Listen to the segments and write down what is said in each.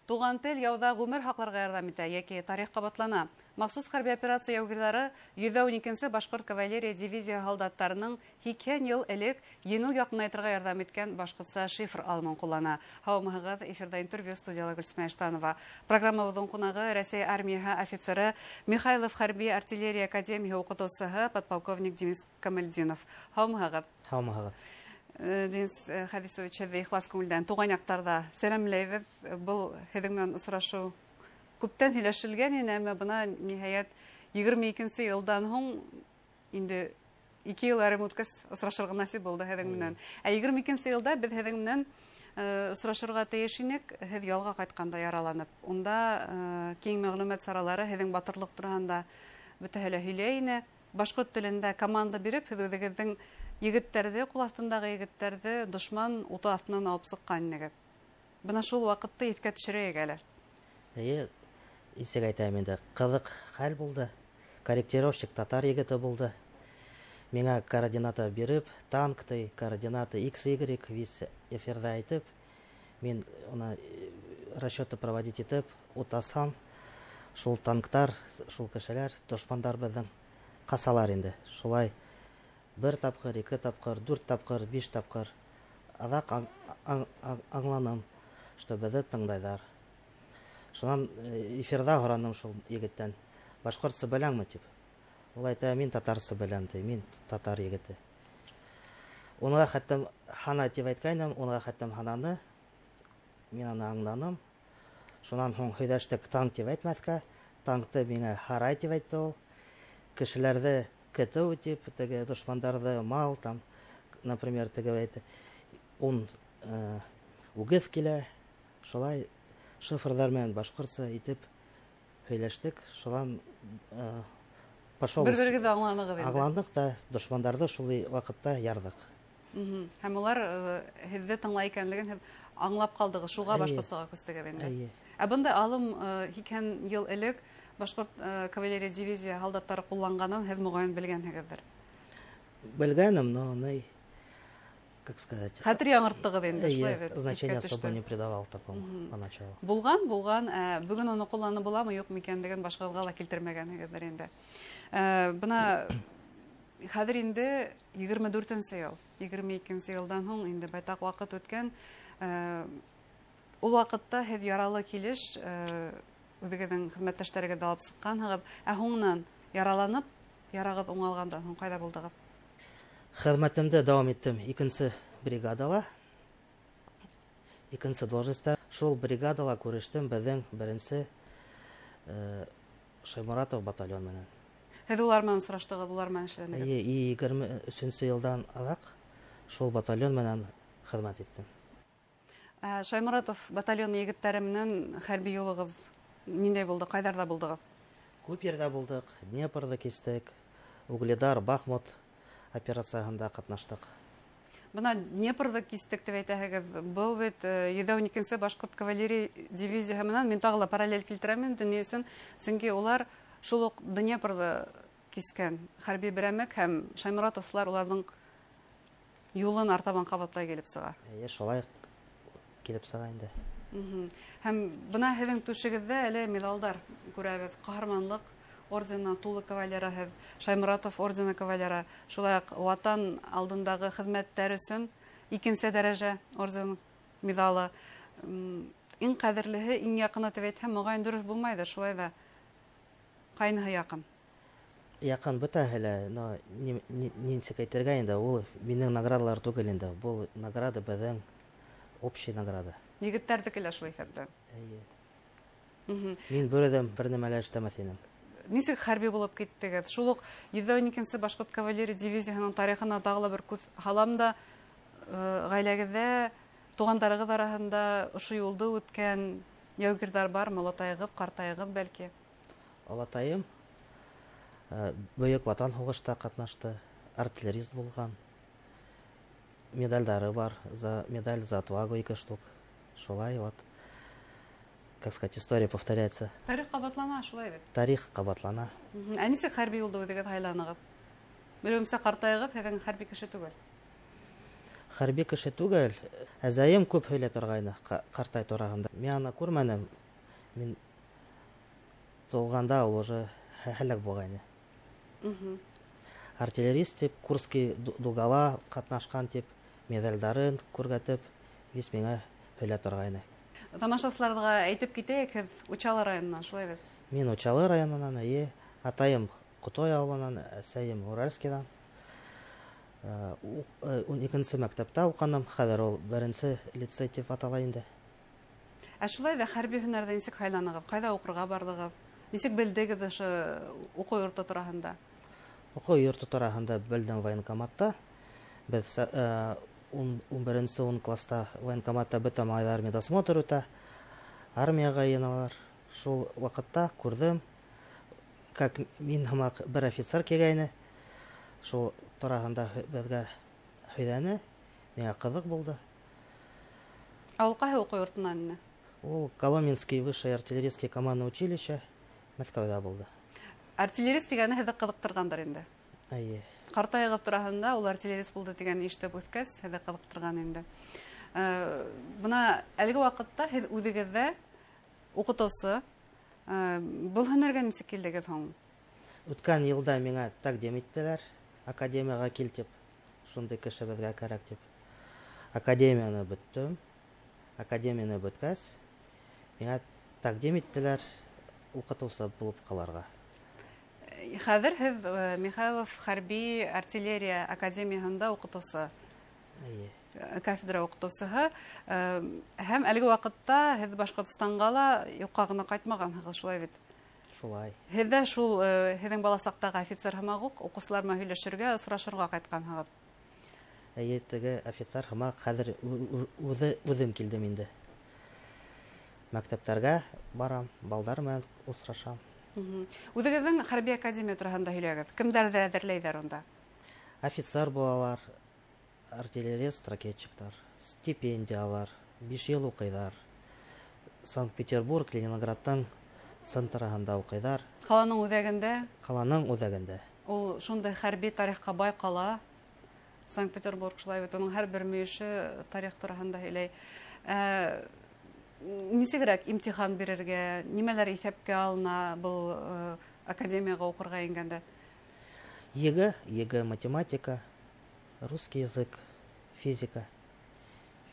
Туган тел яуда гомер хакларга ярдәм итә яки тарих кабатлана. Махсус хәрби операция яугирлары 112-нче башкорт кавалерия дивизия солдаттарының 2 ел элек еңел якынайтырга ярдәм иткән башкортса шифр алмын куллана. Һаумыгыз, эфирда интервью студиялы Гөлсемә Штанова. Программабызның кунагы Россия армияһы офицеры Михайлов хәрби артиллерия академия укытучысы подполковник Денис Камалдинов. Һаумыгыз. Һаумыгыз. Денис Хадисович, ихлас күңелдән туган яктарда сәламләйбез. Бұл һеҙҙең осрашу күптән һөйләшелгән ине, әммә бына ниһаят 22-нче елдан һуң инде 2 ел ярым үткәс осрашырга насип булды һеҙҙең менән. Ә 22-нче елда без һеҙҙең менән осрашырга тейеш инек, һеҙ ялға ҡайтҡанда яраланып. Унда киң мәғлүмәт саралары һеҙҙең батырлыҡ тураһында бөтәһе лә һөйләй ине. Башҡорт телендә команда биреп, һеҙ үҙегеҙҙең егеттәрҙе, ҡул аҫтындағы егеттәрҙе дошман уты аҫтынан алып сыҡҡан инегеҙ. Бына шул ваҡытты иҫкә төшөрәйек әле. Исек әйтәм инде, ҡыҙыҡ хәл булды. Корректировщик татар егете булды. Миңә координата биреп, танкты, координаты XY вис эфирҙа әйтеп, мин расчеты проводить итеп, утасам, шул танктар, шул кешеләр, дошмандар беҙҙең ҡасалар инде. Шулай 1 тапҡыр, 2 тапҡыр, 4 тапҡыр, 5 тапҡыр. Аҙаҡ аңланым, что беҙҙе тыңдайҙар. Шунан эфирҙа һораным шул егеттән, башҡортса беләңме тип. Ул әйтә, мин татарса беләм, мин татар егете. Уныға хәттәм хана тип әйткәйнем, уныға хәттәм хананы, мин аны аңланым. Шунан һуң һөйҙәштек танк тип әйтмәҫкә, танкты миңә һарай тип әйтте ул. Кешеләрҙе көтөү тип, теге дошмандарҙы мал, там, например, теге әйтте, үгеҙ килә, шулай шифрҙар менән башҡортса итеп һөйләштек, шулан пошел. Бер-берегеҙҙе аңланығыҙ инде. Аңланыҡ та, дошмандарҙы шул ваҡытта ярҙыҡ. Һәм улар һеҙҙе тыңлай икәнлеген һеҙ аңлап ҡалдығыҙ, шуға башҡортсаға күстегеҙ инде. Ә бындай алым 2 йыл элек башҡорт кавалерия дивизия һалдаттары ҡулланғанын һеҙ моғайын белгәнһегеҙҙер. Белгәнем, но как сказать... Хәтер яңырттығыҙ инде. Значение особо не придавал такому поначалу. Булған. Бөгөн уны ҡулланып буламы, юҡмы икәнлеген башҡағыҙға ла килтермәгәнһегеҙҙер инде. Бына хәҙер инде 24-нче йыл, 22-нче йылдан һуң инде байтаҡ ваҡыт үткән. Ул ваҡытта һеҙ яралы килеш үҙегеҙҙең хеҙмәттәштәрегеҙҙе алып сыҡҡанһығыҙ. Ә һуңынан яраланып, ярағыҙ уңалғандан һуң ҡайҙа булдығыҙ? Хеҙмәтемде дауам иттем 2-нче бригадала. 2-нче должността. Шул бригадала күрештем беҙҙең 1-нче Шайморатов батальон менән. Һеҙ улар менән осраштығыҙ, улар менән эшләнегеҙ? 23-нче йылдан аҙаҡ шул батальон менән хеҙмәт иттем. Шайморатов батальоны егеттәре менән хәрби юлығыҙ ниндәй булды, ҡайҙарҙа булдығыҙ? Күп ерҙә булдыҡ, Днепрҙы кистек, Угледар, Бахмут операцияһында ҡатнаштык. Бына Днепрҙы кистек тип әйтәһегеҙ. Был бит 112-нче башҡорт кавалерия дивизияһы менән мин тағы ла параллель килтерәм инде, ни өсөн? Сөнки улар шул уҡ Днепрҙы кискән хәрби берәмек һәм Шайморатовсылар уларҙың юлын артабан ҡабатлай килеп сыға. Шулай килеп сыға инде. Һәм бына һеҙҙең түшегеҙҙә әле медалдар күрәбеҙ. Ҡаһарманлыҡ ордена тулы кавалера һеҙ, Шайморатов ордена кавалера, шулай уҡ ватан алдындағы хеҙмәттәр өсөн 2-нче дәрәжә орден медалы. Иң ҡәҙерлеһе, иң яҡыны тип әйтһәм, моғайын дөрөҫ булмайҙыр, шулай ҙа ҡайныһы яҡын? Яҡын бөтәһе лә, но нисек әйтергә инде, ул минең наградалар түгел инде, был награда беҙҙең общий награда. Егеттәрҙеке лә шул иҫәптә. Мин берҙәм бер нәмә лә эшләмәҫ инем. Нисек хәрби булып киттегеҙ? Шул уҡ 112-нче башҡорт кавалерия дивизияһының тарихына тағы ла бер күҙ һалам да, ғаиләгеҙҙә, туғандарығыҙ араһында ошо юлды үткән яугирҙар бармы? Олатайығыҙ, ҡартайығыҙ бәлки? Олатайым Бөйөк Ватан һуғышта ҡатнашты, артиллерист булған. Медальдары бар, медаль за отвагу 2 штук. Шулай вот, как сказать, история повторяется. Тарих ҡабатлана, шулай бит? Тарих ҡабатлана. Ә нисек хәрби юлды үҙегеҙ һайланығыҙ? Белеүемсә, ҡартайығыҙ, һеҙҙең хәрби кеше түгел. Хәрби кеше түгел, әзәем күп һөйлә торгайны картай турагында. Мин аны күрмәдем. Мин тулганда ул уже һәлак булгайны. Артиллерист дип, Курский дугала катнашкан дип, медальдарын күргәтеп, вис миңа һөйлә торгайны. Тамашачыларга әйтеп китәйек, һез Учалы районыннан, шулай бит? Мин Учалы районынан, атайым Кутой авылынан, әсәем Уральскидан. 12-нче мәктәптә укыдым, хәзер ул 1-нче лицей дип атала инде. Ә шулай да хәрби һөнәрдә ничек хайланыгыз? Кайда укырга бардыгыз? Ничек белдегез ошо уку йорты турагында? Уку йорты турагында белдем военкоматта. Без 11-нче класста военкоматта бөтен малайлар медосмотр үтә. Армияга йыналар. Шул вакытта күрдем, как мин һәм бер офицер килгәйне. Шул турагында безгә һөйләне. Миңа кызык булды. Ул кайһы уку йортыннан инде? Ул Коломенский высшее артиллерийское командное училище Мәскәүдә булды. Артиллерист дигәне һеҙҙе ҡыҙыҡтырғандыр инде. Әйе. Ҡартайығыҙ тураһында ул артиллерист булды дигән ишетеп үҫкәс, һеҙҙе ҡыҙыҡтырған инде. Бына әлеге ваҡытта һеҙ үҙегеҙҙә уҡытыусы, был һөнәргә нисек килдегеҙ һуң? Үткән йылда миңа тәҡдим иттеләр, академияға кил тип, шундай кеше безгә кәрәк тип. Академияны бөттөм. Академияны бөткәс, миңа тәҡдим иттеләр уҡытыусы булып ҡалырға. Хәҙер һеҙ Михайлов хәрби артиллерия академияһында уҡытыусы, кафедра уҡытыусыһы, һәм әлеге ваҡытта һеҙ Башҡортостанға ла юҡҡа ғына ҡайтмағанһығыҙ, шулай бит? Шулай. Һеҙ ҙә шул һеҙҙең бала саҡтағы офицер һымаҡ уҡ уҡыусылар менән һөйләшергә, осрашырға ҡайтҡанһығыҙ. Әйе, теге офицер һымаҡ хәҙер үҙем килдем инде. Мәктәптәргә барам, балдар менән осрашам. Үҙегеҙҙең хәрби академия тураһында һөйләгеҙ. Кемдәрҙе әҙерләйҙәр унда? Офицер булалар, артиллерист, ракетчиктар, стипендиялар, 5 йыл уҡыйҙар. Санкт-Петербург, Ленинградтың центрыһында уҡыйҙар. Ҡаланың үҙәгендә? Ҡаланың үҙәгендә. Ул шундай хәрби тарихҡа бай ҡала. Санкт-Петербург, шулай бит, уның һәр бер мөйөшө тарих тураһында һөйләй. Нисегерәк имтихан бирергә, нимәләр иҫәпкә алына был академияға уҡырға ингәндә? ЕГЭ математика, русский язык, физика,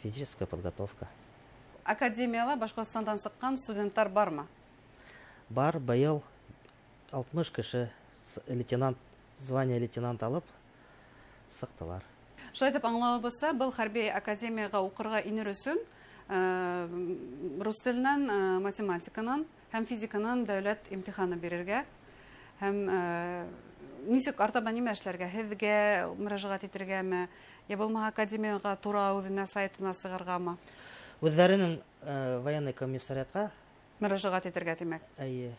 физическая подготовка. Академияла Башҡортостандан сыҡҡан студенттар бармы? Бар, быйыл 60 кеше лейтенант, звание лейтенант алып сыҡтылар. Шулай итеп аңлауыбыҙса, был хәрби академияға уҡырға инер өсөн рус теленән, математиканан һәм физиканан дәүләт имтиханы бирергә. Һәм нисек артабан нимә эшләргә? Һеҙгә мөрәжәғәт итергәме? Я булмаһа академияға тура үҙенә сайтына сығырғамы? Үҙҙәренең военный комиссариатҡа мөрәжәғәт итергә, тимәк. Әйе,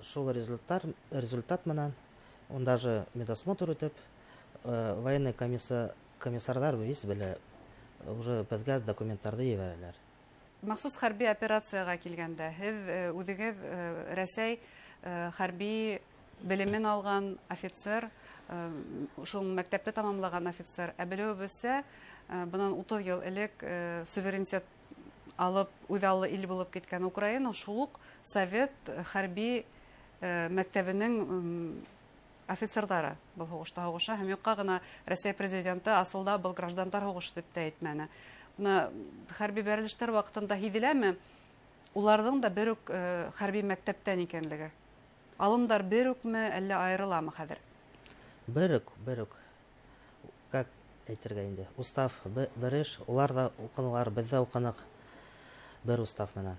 шул результат менән, унда же медосмотр үтеп, военный комиссарҙар вис белә, уже беҙгә документтарҙы ебәрәләр. Махсус хәрби операцияға килгәндә, һеҙ үҙегеҙ Рәсәй хәрби белемен алған офицер, шул мәктәпте тамамлаған офицер, белеүебеҙсә, бынан 30 йыл элек суверенитет алып, үҙаллы ил булып киткән Украина шул уҡ Совет хәрби мәктәбенең офицерҙары был һуғышта һуғыша, һәм юҡҡа ғына Рәсәй президенты асылда был граждандар һуғышы тип тә әйтмәне. Хәрби бәрелештәр ваҡытында һиҙеләме, уларҙың да бер үк хәрби мәктәптән икәнлеге? Алымдар бер үкме, әллә айырыламы хәҙер? Бер үк. Как әйтергә инде? Устав бер эш, улар да уҡынылар, беҙ ҙә уҡыныҡ бер устав менән.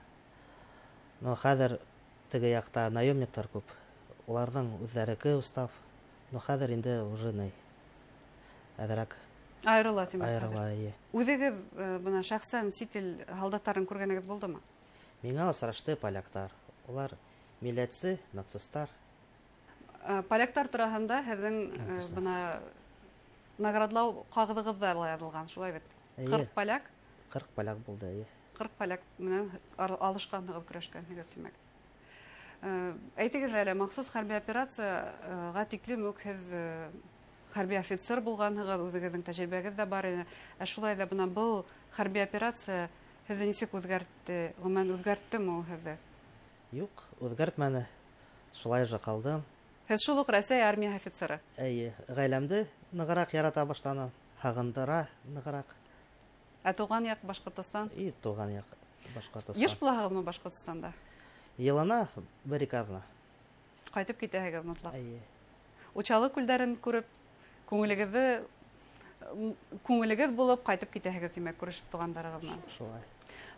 Но хәҙер теге яҡта наемниктар күп. Уларҙың үҙҙәреке устав. Но хәҙер инде уже әҙерәк айырыла, тимәк. Айырыла, эйе. Үҙегеҙ бына шәхсән сит ил һалдаттарын күргәнегеҙ булдымы? Миңа осрашты поляктар. Улар милләтсе, нацистар. Поляктар тураһында һеҙҙең бына наградлау ҡағыҙығыҙ ҙа яҙылған, шулай бит? 40 поляк? 40 поляк булды, эйе. 40 поляк менән алышҡанһығыҙ, көрәшкәнһегеҙ, тимәк. Әйтегеҙ әле, махсус хәрби операцияға тиклем үк һеҙ хәрби офицер булганһыгыз, үзегезнең тәҗрибәгез дә бар иде. Шулай да бына был хәрби операция һезне ничек үзгәртте? Гомумән үзгәрттеме ул һезне? Юк, үзгәртмәне. Шулай же калдым. Һез шул ук Россия армия офицеры. Әйе, гаиләмде ныгырак ярата баштаным. Хагындыра ныгырак. Туган як Башкортстан. И туган як Башкортстан. Еш булагызмы Башкортстанда? Елына бер иказна. Кайтып китәһегез мотлак. Әйе. Учалы күлдәрен күреп, күңелегез булып кайтып китәһегез димәк, күрешеп тугандарыгыздан. Шулай.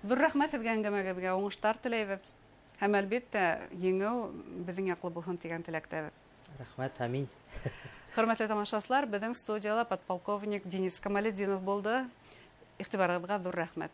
Зур рәхмәт сезгә әңгәмәгезгә, уңыштар теләйбез. Һәм әлбәттә, еңү безнең яклы булсын дигән теләктәбез. Рәхмәт, амин. Хөрмәтле тамашачылар, безнең студияда подполковник Денис Камалетдинов булды. Игътибарыгызга зур рәхмәт.